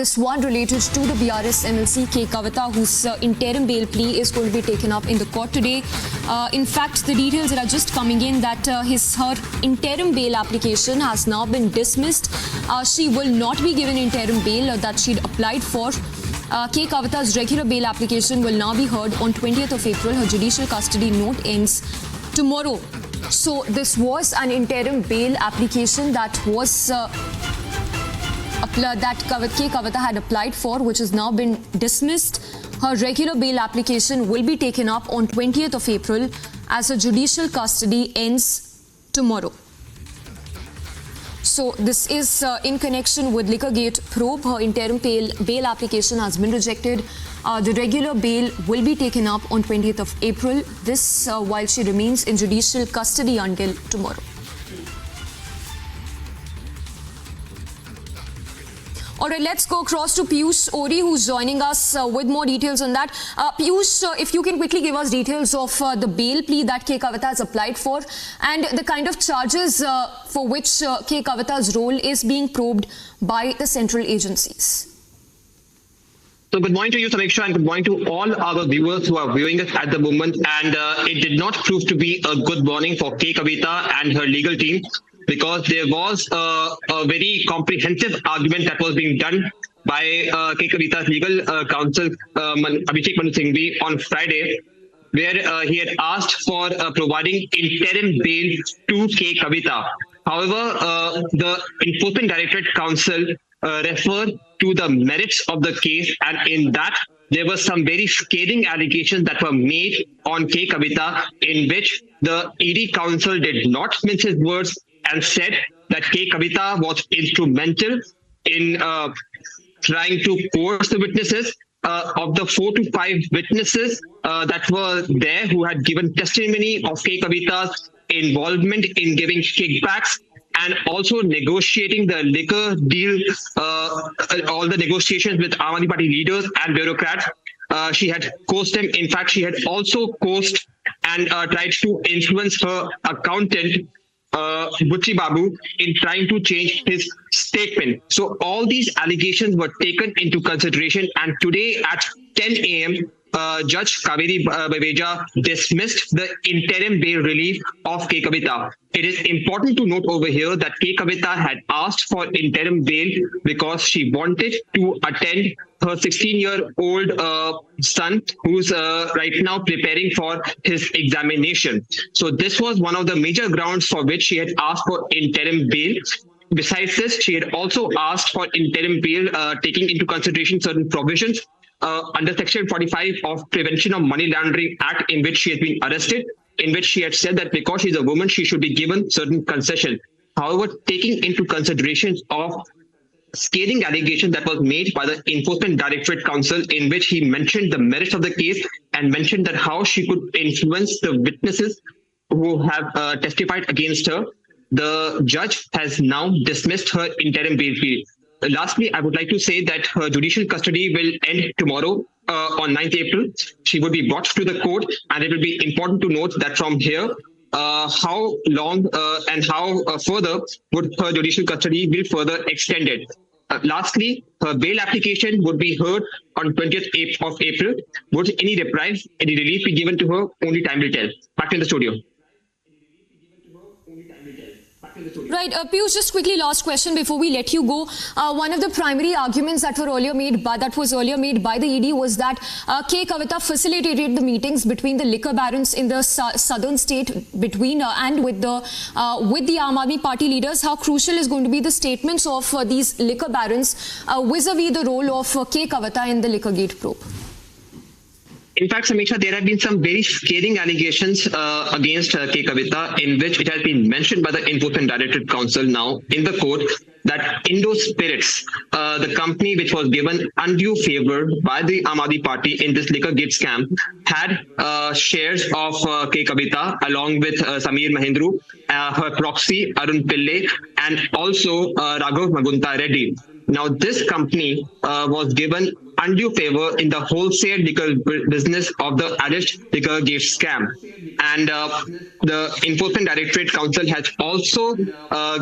This one related to the BRS MLC K Kavitha, whose interim bail plea is going to be taken up in the court today. In fact, the details that are just coming in that her interim bail application has now been dismissed. She will not be given interim bail that she'd applied for. K Kavitha's regular bail application will now be heard on 20th of April. Her judicial custody note ends tomorrow. So this was an interim bail application that was K Kavitha had applied for, which has now been dismissed. Her regular bail application will be taken up on 20th of April as her judicial custody ends tomorrow. So this is in connection with Liquorgate probe. Her interim bail application has been rejected. The regular bail will be taken up on 20th of April. This while she remains in judicial custody until tomorrow. All right, let's go across to Piyush Ori, who's joining us with more details on that. Piyush, if you can quickly give us details of the bail plea that K Kavitha has applied for and the kind of charges for which K Kavitha's role is being probed by the central agencies. So good morning to you, Samiksha, and good morning to all our viewers who are viewing us at the moment. And it did not prove to be a good morning for K Kavitha and her legal team, because there was a very comprehensive argument that was being done by K Kavitha's legal counsel, Abhishek Manu Singhvi, on Friday, where he had asked for providing interim bail to K Kavitha. However, the Enforcement Directorate Counsel referred to the merits of the case, and in that, there were some very scathing allegations that were made on K Kavitha, in which the ED counsel did not mince his words and said that K Kavitha was instrumental in trying to coerce the witnesses. Of the 4 to 5 witnesses that were there who had given testimony of K Kavitha's involvement in giving kickbacks and also negotiating the liquor deal, all the negotiations with Aam Aadmi Party leaders and bureaucrats. She had coerced them. In fact, she had also coerced and tried to influence her accountant, Butchi Babu, in trying to change his statement. So all these allegations were taken into consideration, and today at 10 a.m., Judge Kaveri Baveja dismissed the interim bail relief of K Kavitha. It is important to note over here that K Kavitha had asked for interim bail because she wanted to attend her 16-year-old son, who's right now preparing for his examination. So this was one of the major grounds for which she had asked for interim bail. Besides this, she had also asked for interim bail, taking into consideration certain provisions under Section 45 of Prevention of Money Laundering Act, in which she had been arrested, in which she had said that because she's a woman, she should be given certain concession. However, taking into consideration of scathing allegation that was made by the Enforcement Directorate Counsel, in which he mentioned the merits of the case and mentioned that how she could influence the witnesses who have testified against her, the judge has now dismissed her interim bail plea. Lastly, I would like to say that her judicial custody will end tomorrow on 9th April. She would be brought to the court, and it will be important to note that from here, how long and how further would her judicial custody be further extended. Lastly, her bail application would be heard on 20th of April. Would any reprise, any relief be given to her? Only time will tell. Back in the studio. Right, Piyush, just quickly last question before we let you go. One of the primary arguments that was earlier made by the ED was that K Kavitha facilitated the meetings between the liquor barons in the southern state and with the Aam Aadmi Party leaders. How crucial is going to be the statements of these liquor barons vis-a-vis the role of K Kavitha in the Liquorgate probe? In fact, Samiksha, there have been some very scathing allegations against K Kavitha, in which it has been mentioned by the Enforcement Directorate Counsel now in the court that Indo Spirits, the company which was given undue favor by the Aam Aadmi Party in this Liquorgate scam, had shares of K Kavitha along with Sameer Mahendru, her proxy Arun Pillai, and also Raghav Magunta Reddy. Now, this company was given undue favor in the wholesale liquor business of the alleged liquor gift scam. And the Enforcement Directorate Council has also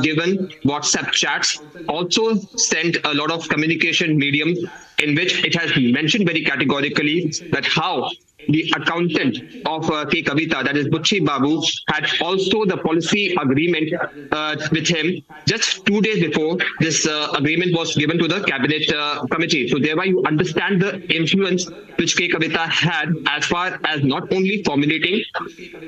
given WhatsApp chats, also sent a lot of communication medium in which it has mentioned very categorically that how the accountant of K Kavitha, that is Butchi Babu, had also the policy agreement with him just 2 days before this agreement was given to the cabinet committee. So thereby you understand the influence which K Kavitha had as far as not only formulating,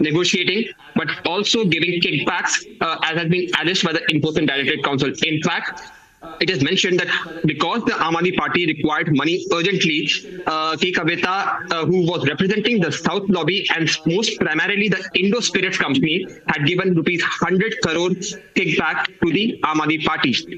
negotiating, but also giving kickbacks as has been alleged by the Enforcement Directorate Council. In fact, it is mentioned that because the Aam Aadmi Party required money urgently, K Kavitha, who was representing the South lobby and most primarily the Indo Spirits company, had given rupees 100 crore kickback to the Aam Aadmi Party.